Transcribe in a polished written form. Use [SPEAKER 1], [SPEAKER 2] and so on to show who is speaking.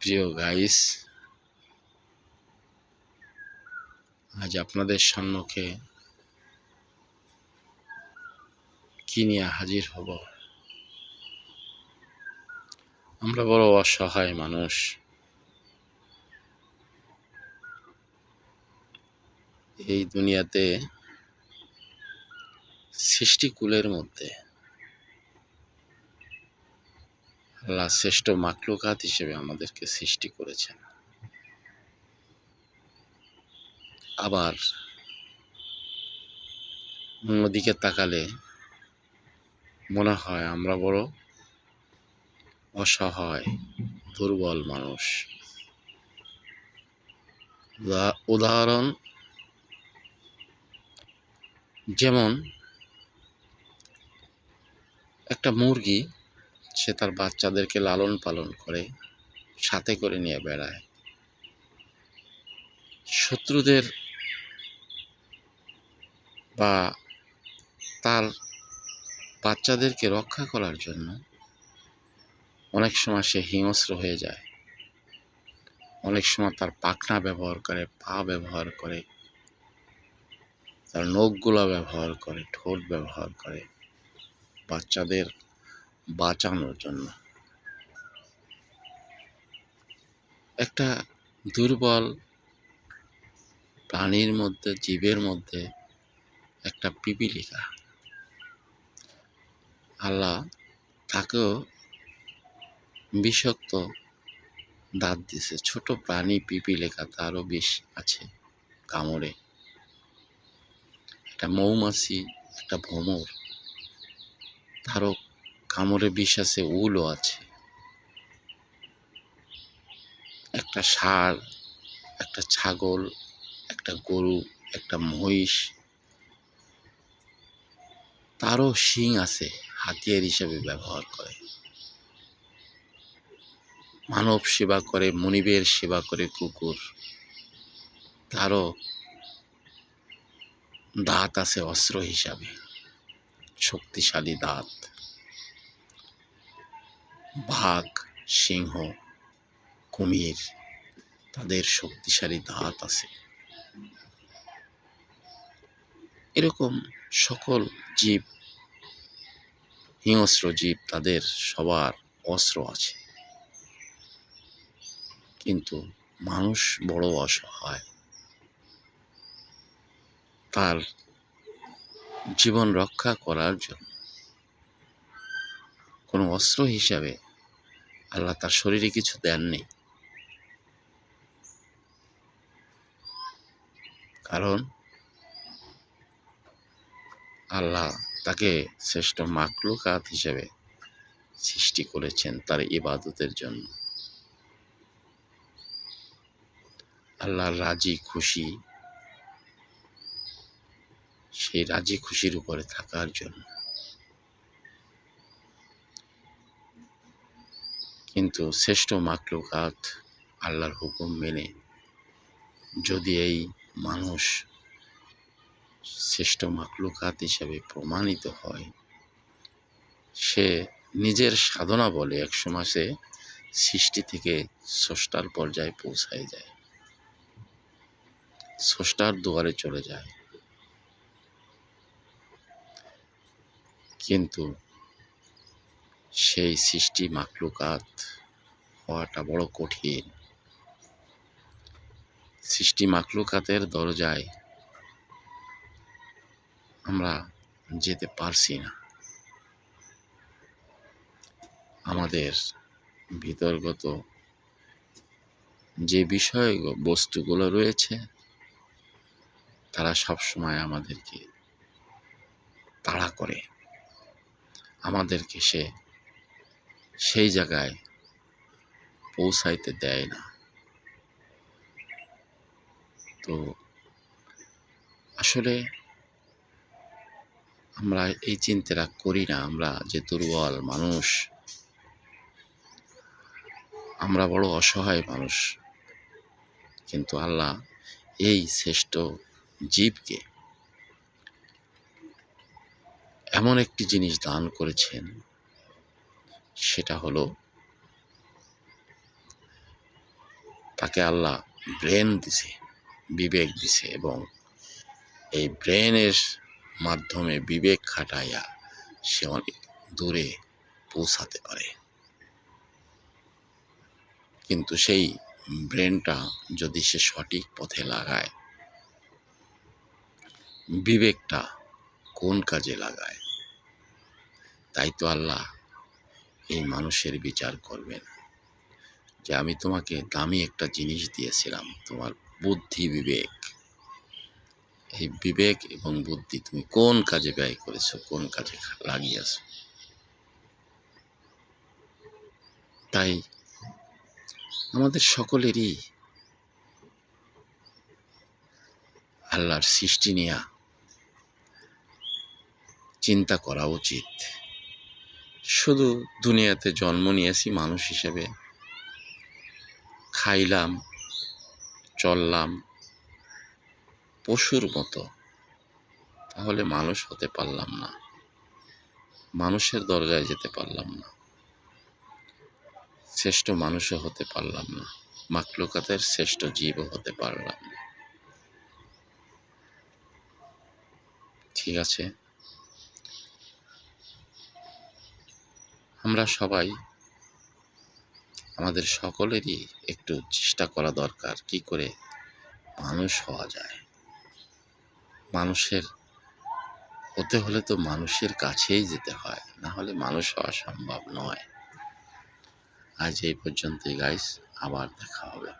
[SPEAKER 1] প্রিয় গাইস, আজ আপনাদের সম্মুখে কি নিয়ে হাজির হব। আমরা বড় অসহায় মানুষ। এই দুনিয়াতে সৃষ্টিকুলের মধ্যে আল্লাহ শ্রেষ্ঠ মাখলুকাত হিসেবে আমাদেরকে সৃষ্টি করেছেন। আবার অন্যদিকে তাকালে মনে হয় আমরা বড় অসহায়, দুর্বল মানুষ। উদাহরণ যেমন একটা মুরগি, সে তার বাচ্চাদেরকে লালন পালন করে, সাথে করে নিয়ে বেড়ায়। শত্রুদের বা তার বাচ্চাদেরকে রক্ষা করার জন্য অনেক সময় সে হিংস্র হয়ে যায়। অনেক সময় তার পাখনা ব্যবহার করে, পা ব্যবহার করে, তার নখগুলো ব্যবহার করে, ঠোঁট ব্যবহার করে বাচ্চাদের বাঁচানোর জন্য। একটা দুর্বল প্রাণীর মধ্যে, জীবের মধ্যে একটা পিপীলিকা, আল্লাহ তাকেও বিষাক্ত দাঁত দিছে। ছোট প্রাণী পিপীলিকা, তারও বিষ আছে, কামড়ে। একটা মৌমাছি, একটা ভ্রমর, তারও কামড়ে বিষ আছে, উলও আছে। একটা ষাঁড়, একটা ছাগল, একটা গরু, একটা মহিষ, তারও শিং আছে, হাতিয়ার হিসেবে ব্যবহার করে। মানব সেবা করে, মনিবের সেবা করে কুকুর, তারও দাঁত আছে অস্ত্র হিসাবে, শক্তিশালী দাঁত। বাঘ, সিংহ, কুমির, তাদের শক্তিশালী দাঁত আছে। এরকম সকল জীব, হিংস্র জীব, তাদের সবার অস্ত্র আছে। কিন্তু মানুষ বড় অসহায়। তার জীবন রক্ষা করার জন্য কোনো অস্ত্র হিসাবে আল্লাহ তার শরীরে কিছু দেননি। কারণ আল্লাহ তাকে শ্রেষ্ঠ মাখলুকাত হিসেবে সৃষ্টি করেছেন তার ইবাদতের জন্য। আল্লাহর রাজি খুশি, সেই রাজি খুশির উপরে থাকার জন্য। কিন্তু শ্রেষ্ঠ মাখলুকাত আল্লাহর হুকুম মেনে যদি এই মানুষ শ্রেষ্ঠ মাখলুকাত হিসেবে প্রমাণিত হয়, সে নিজের সাধনা বলে একসময় সে সৃষ্টি থেকে স্রষ্টার পর্যায়ে পৌঁছায় যায়, স্রষ্টার দুয়ারে চলে যায়। কিন্তু সেই সৃষ্টি মাখলুকাত হওয়াটা বড় কঠিন। সৃষ্টি মাখলুকাতের দরজায় আমরা যেতে পারছি না। আমাদের ভিতরগত যে বিষয় বস্তুগুলো রয়েছে, তারা সবসময় আমাদেরকে তাড়া করে, আমাদেরকে সেই জায়গায় পৌঁছাইতে দেয় না। তো আসলে আমরা এই চিন্তাটা করি না, আমরা যে দুর্বল মানুষ, আমরা বড় অসহায় মানুষ। কিন্তু আল্লাহ এই শ্রেষ্ঠ জীবকে এমন একটি জিনিস দান করেছেন, সেটা হলো তাকে আল্লাহ ব্রেন দিছে, বিবেক দিছে, এবং এই ব্রেনের মাধ্যমে বিবেক খাটাইয়া সে অনেক দূরে পৌঁছাতে পারে। কিন্তু সেই ব্রেনটা যদি সে সঠিক পথে লাগায়, বিবেকটা কোন কাজে লাগায়, তাই তো আল্লাহ এই মানুষের বিচার করবেন যে আমি তোমাকে দামি একটা জিনিস দিয়েছিলাম, তোমার বুদ্ধি বিবেক। এই বিবেক এবং বুদ্ধি তুমি কোন কাজে ব্যয় করেছো, কোন কাজে লাগিয়েছ। তাই আমাদের সকলেরই আল্লাহর সৃষ্টি নিয়ে চিন্তা করা উচিত। শুধু দুনিয়াতে জন্ম নিয়েছি মানুষ হিসেবে, খাইলাম, চললাম পশুর মতো, তাহলে মানুষ হতে পারলাম না, মানুষের দরজায় যেতে পারলাম না, শ্রেষ্ঠ মানুষও হতে পারলাম না, মাখলুকাতের শ্রেষ্ঠ জীবও হতে পারলাম না। ঠিক আছে, আমরা সবাই, আমাদের সকলেরই একটু চেষ্টা করা দরকার কি করে মানুষ হওয়া যায়। মানুষের হতে হলে তো মানুষের কাছেই যেতে হয়, না হলে মানুষ হওয়া সম্ভব নয়। আজ এই পর্যন্তই গাইস, আবার দেখা হবে।